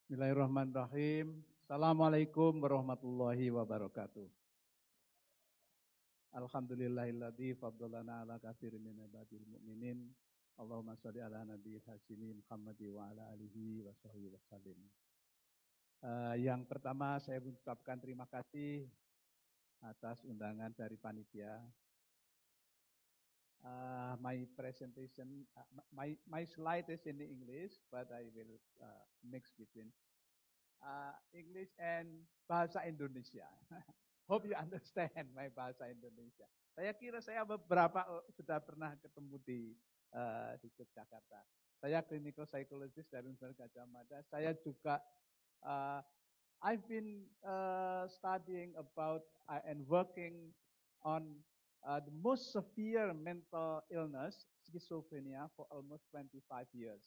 Bismillahirrahmanirrahim. Assalamualaikum warahmatullahi wabarakatuh. Alhamdulillahilladzi faddalana ala katsirin min ibadil mu'minin. Allahumma shalli ala nabiyil hasimi Muhammad wa ala alihi wa sahbihi wasallim. Yang pertama saya mengucapkan terima kasih atas undangan dari panitia. My presentation, my slide is in English, but I will mix between English and bahasa Indonesia. Hope you understand my bahasa Indonesia. Saya kira saya beberapa sudah pernah ketemu di Yogyakarta. Saya clinical psychologist dari Universitas Gadjah Mada. Saya juga I've been studying about and working on the most severe mental illness, schizophrenia, for almost 25 years.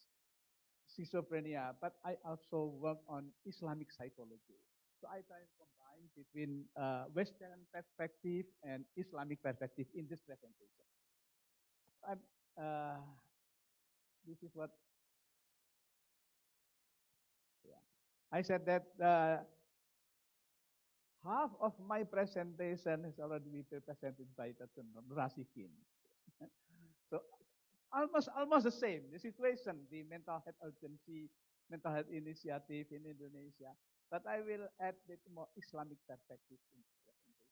Schizophrenia, but I also work on Islamic psychology. So I try to combine between Western perspective and Islamic perspective in this presentation. This is what I said that half of my presentation has already been presented by Dr. Rasikin. So almost the same, the situation, the mental health urgency, mental health initiative in Indonesia, but I will add a bit more Islamic perspective in the presentation.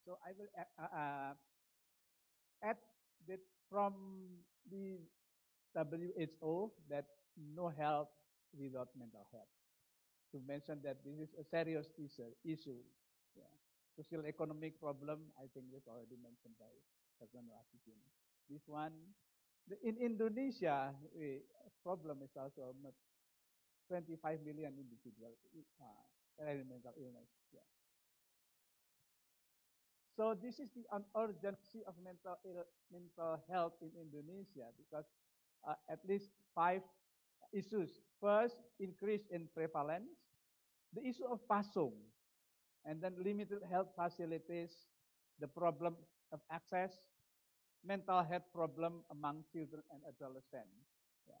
So I will add that from the WHO that no health without mental health. To mention that this is a serious issue. Yeah. Social economic problem, I think it's already mentioned by Dr. Rasikin. This one, in Indonesia, problem is also 25 million individuals having mental illness. Yeah. So this is the urgency of mental health in Indonesia because at least 5 issues. First, increase in prevalence, the issue of pasung, and then limited health facilities, the problem of access, mental health problem among children and adolescents. Yeah.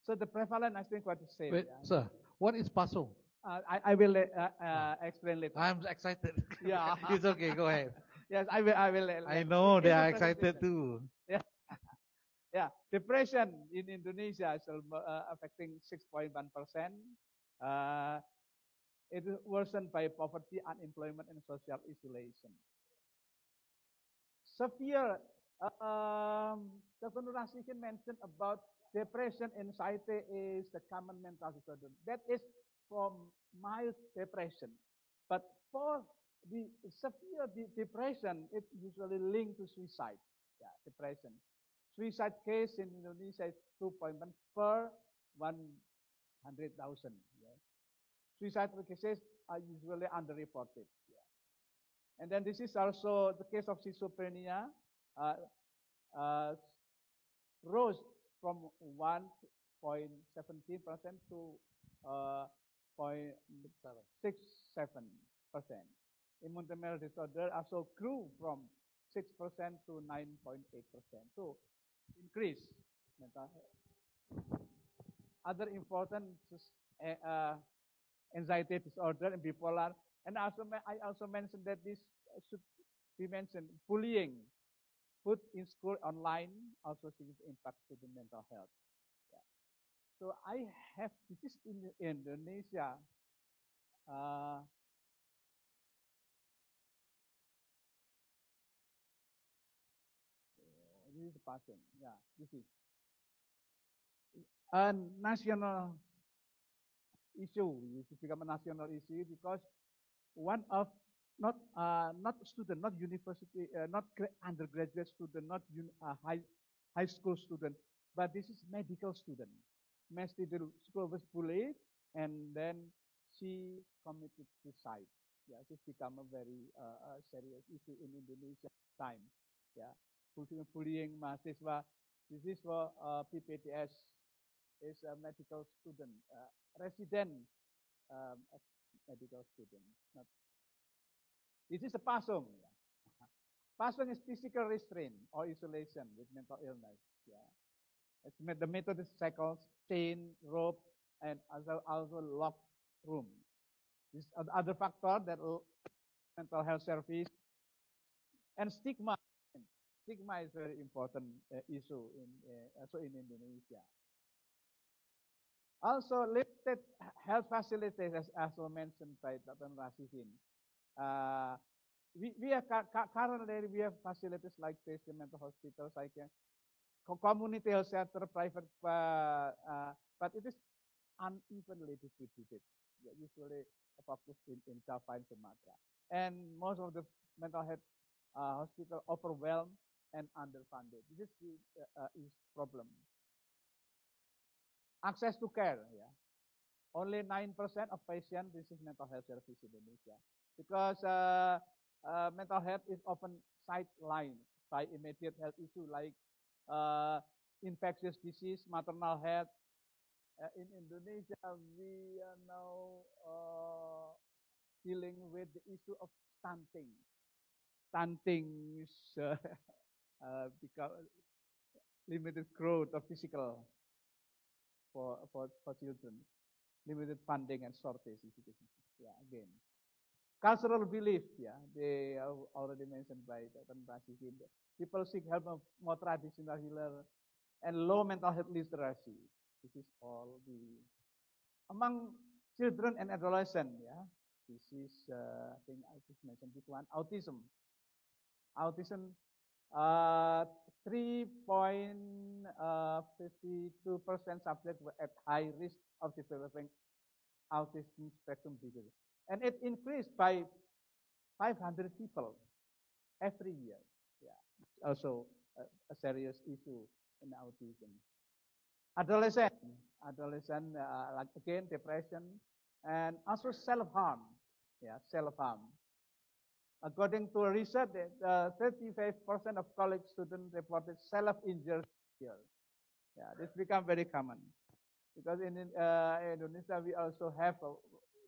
So the prevalence, I think, what to say. Wait, sir, what is pasung? I will explain later. I'm excited. Yeah, it's okay. Go ahead. Yes, I will. I know they are excited too. Yeah, yeah. Depression in Indonesia is affecting 6.1%. It is worsened by poverty, unemployment, and social isolation. Severe, Dr. Rasikin mentioned about depression, anxiety is the common mental disorder. That is from mild depression. But for the severe depression, it's usually linked to suicide. Yeah, depression. Suicide case in Indonesia is 2.1 per 100,000. Yeah. Suicide cases are usually underreported. Yeah. And then this is also the case of schizophrenia, rose from 1.17% to 0.67%. Immune disorder also grew from 6% to 9.8%. So increase mental health. Other important anxiety disorder and bipolar. And also, I also mentioned that this should be mentioned. Bullying, put in school online, also seems impact to the mental health. Yeah. So I have, this is in Indonesia. This is the pattern. Yeah, this is a national issue. It has become a national issue because one of not student, not university, not undergraduate student, not high school student, but this is medical student. Medical school was bullied, and then she committed suicide. Yeah, it's become a very serious issue in Indonesia time. Yeah, bullying mahasiswa. This is for PPDS. Is a medical student, resident medical student. This is a pasung. Pasung is physical restraint or isolation with mental illness. Yeah. The method is shackles, chain, rope, also locked room. This other factor that mental health service and stigma. Stigma is very important issue in also in Indonesia. Also, limited health facilities, as also mentioned by Dr. Rasidin. We have currently we have facilities like this, the mental hospitals, like community health center, private, but it is unevenly distributed. Usually focused in Java and Sumatra, and most of the mental health hospital overwhelmed and underfunded. This is problem. Access to care, yeah. Only 9% of patients receive mental health service in Indonesia because mental health is often sidelined by immediate health issue like infectious disease, maternal health. In Indonesia, we are now dealing with the issue of stunting. Stunting is because limited growth of physical for children, limited funding and shortage. Yeah, again. Cultural belief, yeah, they are already mentioned by Dr. Rasidin. People seek help of more traditional healer and low mental health literacy. This is all the among children and adolescent. Yeah, this is I think I just mentioned this one. Autism. 3.52% subjects were at high risk of developing autism spectrum disorder, and it increased by 500 people every year. Yeah, also a serious issue in autism. Adolescent, like again depression and also self-harm. Yeah, self-harm. According to a research, 35% of college students reported self-injury here. Yeah, this become very common because in Indonesia we also have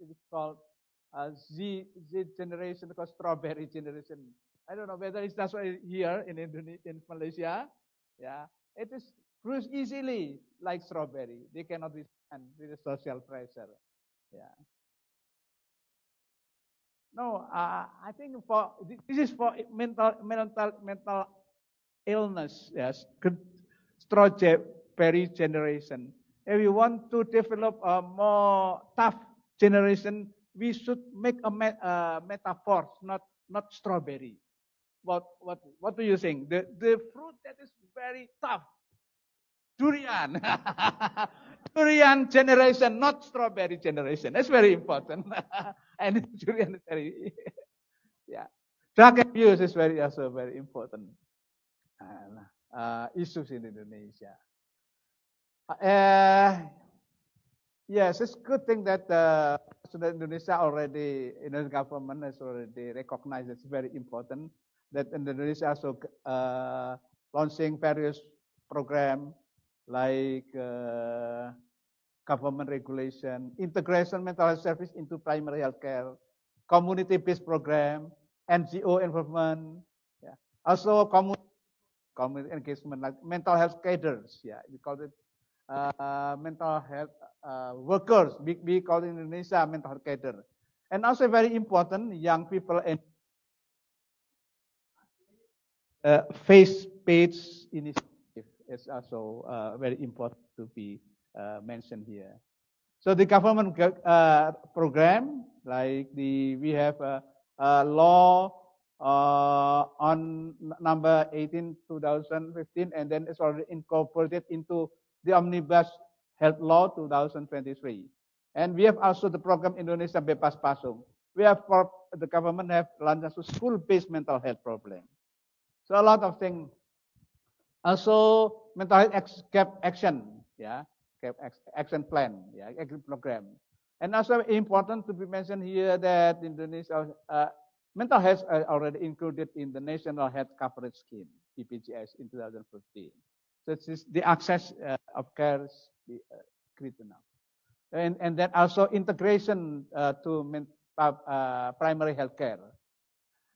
it is called Z generation, called strawberry generation. I don't know whether it's that's why here in Malaysia. Yeah, it is grows easily like strawberry. They cannot withstand with the social pressure. Yeah. No, I think for this is for mental illness. Yes, strawberry generation. If we want to develop a more tough generation, we should make a metaphor, not strawberry. What do you think? The fruit that is very tough, durian. Durian generation, not strawberry generation. That's very important. And durian is very, yeah. Drug abuse is also very important issues in Indonesia. Yes, it's a good thing that Indonesia already, Indonesian government has already recognized it's very important that Indonesia also launching various programs like government regulation, integration mental health service into primary health care, community-based program, NGO involvement, yeah. Also community engagement like mental health cadres, yeah, we call it mental health workers, we call it in Indonesia mental health cadre. And also very important, young people and face-based initiative is also very important to be mentioned here. So the government program, like we have a law on number 18/2015, and then it's already incorporated into the Omnibus Health Law 2023. And we have also the program Indonesia Bebas Pasung. We have the government have launched a school-based mental health program. So a lot of things. Also mental health action, yeah. Action plan, yeah, action program. And also important to be mentioned here that Indonesia mental health are already included in the National Health Coverage Scheme, BPJS, in 2015. So it's the access of care is critical now. And then also integration to primary health care.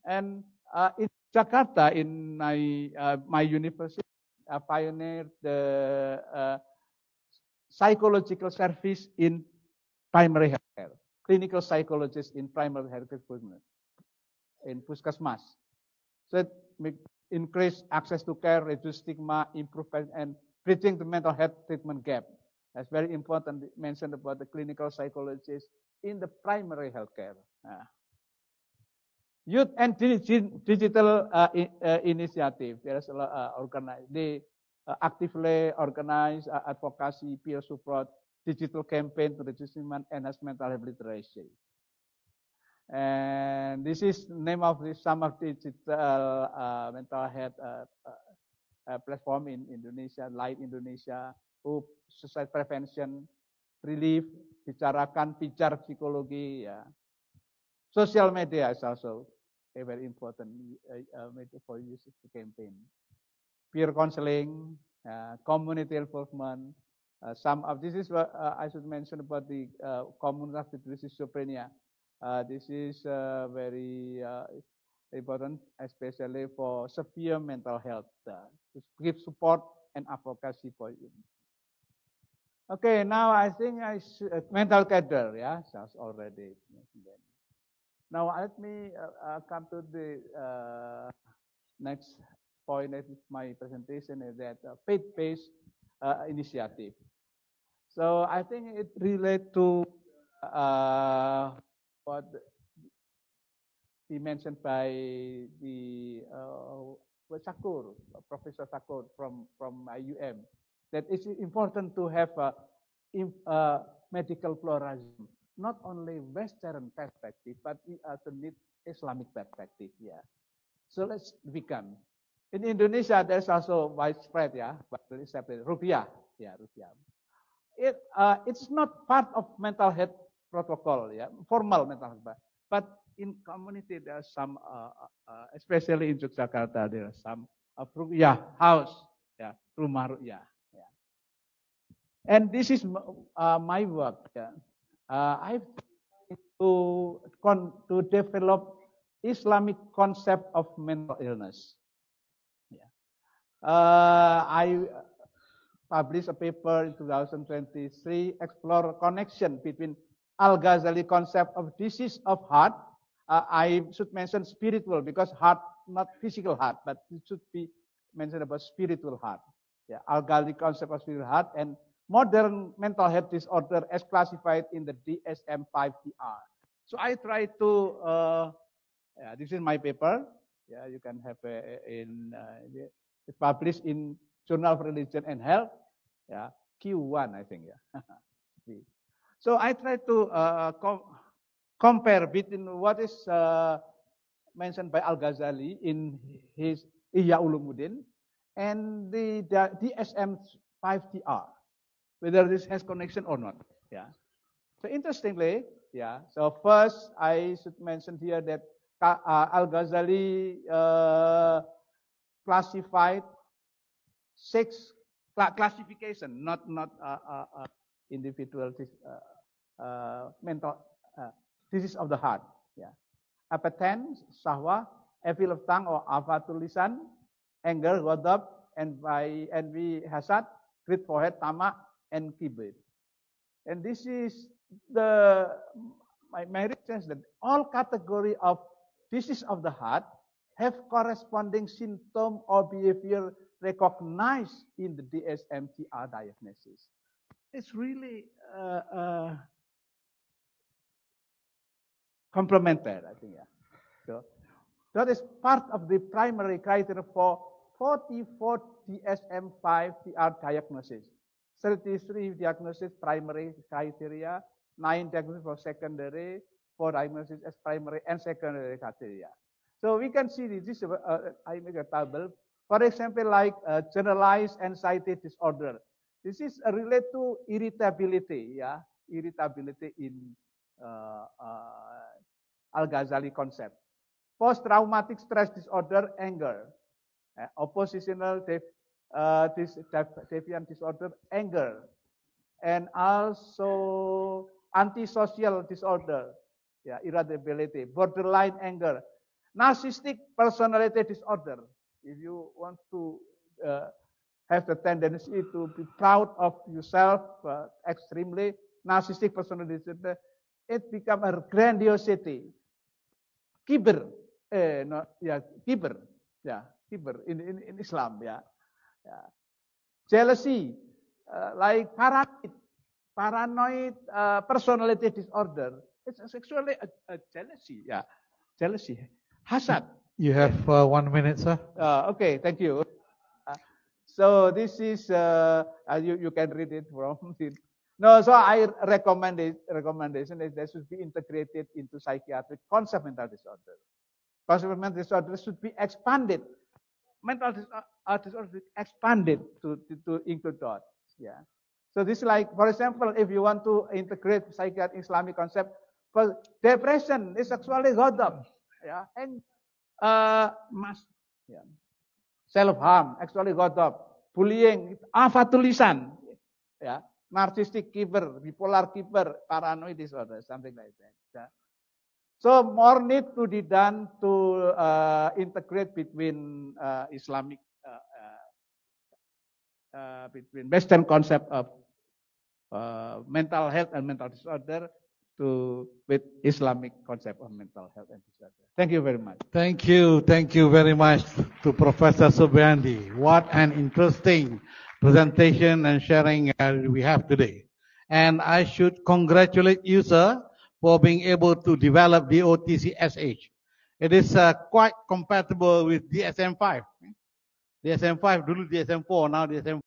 And in Jakarta, in my university, I pioneered the psychological service in primary healthcare, clinical psychologists in primary healthcare in Puskesmas. So it increase access to care, reduce stigma, improve and bridging the mental health treatment gap. That's very important. Mentioned about the clinical psychologists in the primary healthcare. Youth and digital initiative. There's a lot organized. They actively organize advocacy, peer support, digital campaign to reduce and enhance mental health literacy. And this is name of some of the digital mental health platform in Indonesia, Light Indonesia, Hope, Suicide Prevention, Relief, Bicarakan, Pijar Psikologi, ya. Social media is also a very important media for use to campaign. Peer counseling, community involvement. Some of this is what I should mention about the community with schizophrenia. This is very important, especially for severe mental health, to give support and advocacy for you. Okay, now I think mental cadre, yeah, that's already mentioned. Now let me come to the next point of my presentation, is that faith-based initiative. So I think it relates to what he mentioned by the Sakur, Professor Sakur from IUM, that it's important to have medical pluralism, not only Western perspective, but we also need Islamic perspective. Yeah. So let's begin. In Indonesia, there's also widespread, yeah, but ruqyah, yeah, ruqyah. It's not part of mental health protocol, yeah, formal mental health, but in community there are some, especially in Yogyakarta, there are some ruqyah house, yeah, rumah ruqyah. Yeah. And this is my work. Yeah. I've tried to develop Islamic concept of mental illness. Yeah. I published a paper in 2023, explore connection between Al-Ghazali concept of disease of heart. I should mention spiritual, because heart, not physical heart, but it should be mentioned about spiritual heart. Yeah, Al-Ghazali concept of spiritual heart and modern mental health disorder as classified in the DSM-5-TR. So I try to, this is my paper. Yeah, you can have it's published in Journal of Religion and Health. Yeah, Q1, I think. Yeah. So I try to compare between what is mentioned by Al-Ghazali in his Ihya Ulumuddin and the DSM-5-TR, whether this has connection or not. Yeah. So interestingly, yeah. So first, I should mention here that Al-Ghazali classified 6 classification, not individual mental disease of the heart. Yeah. Appetite, sahwa, evil of tongue or afatul lisan, anger, ghadab, envy, hasad, greed, forehead, tamak, and kibir. And this is my research that all category of disease of the heart have corresponding symptom or behavior recognized in the DSM-TR diagnosis. It's really complementary, I think. Yeah. So that is part of the primary criteria for 44 DSM-5-TR diagnosis. 33 diagnosis primary criteria, 9 diagnosis for secondary, 4 diagnosis as primary and secondary criteria. So we can see this. I make a table. For example, like generalized anxiety disorder. This is related to irritability. Yeah, irritability in Al-Ghazali concept. Post-traumatic stress disorder, anger. Oppositional deviant disorder, anger. And also antisocial disorder, yeah, irritability, borderline anger. Narcissistic personality disorder. If you want to have the tendency to be proud of yourself extremely, narcissistic personality disorder, it become a grandiosity. Kiber, no, yeah, kiber, yeah, kiber in Islam, yeah. Jealousy, like paranoid personality disorder. It's actually a jealousy, yeah, jealousy, hasad. You have 1 minute, sir. Okay, thank you. So this is you can read it from it. No, so I recommendation is that should be integrated into psychiatric concept mental disorder. Concept mental disorder should be expanded. Mental disorder expanded to include that. Yeah. So this is like, for example, if you want to integrate psychiatric Islamic concept, for depression is actually ghadab, yeah, and yeah. Self-harm, actually ghadab, bullying, afatul lisan, yeah, narcissistic kiber, bipolar kiber, paranoid disorder, something like that. Yeah. So more need to be done to integrate between Islamic, between Western concept of mental health and mental disorder with Islamic concept of mental health and disorder. Thank you very much. Thank you very much to Professor Subriyandi. What an interesting presentation and sharing we have today. And I should congratulate you, sir, for being able to develop the OTC-SH. It is quite compatible with DSM-5. DSM-5, dulu DSM-4, now DSM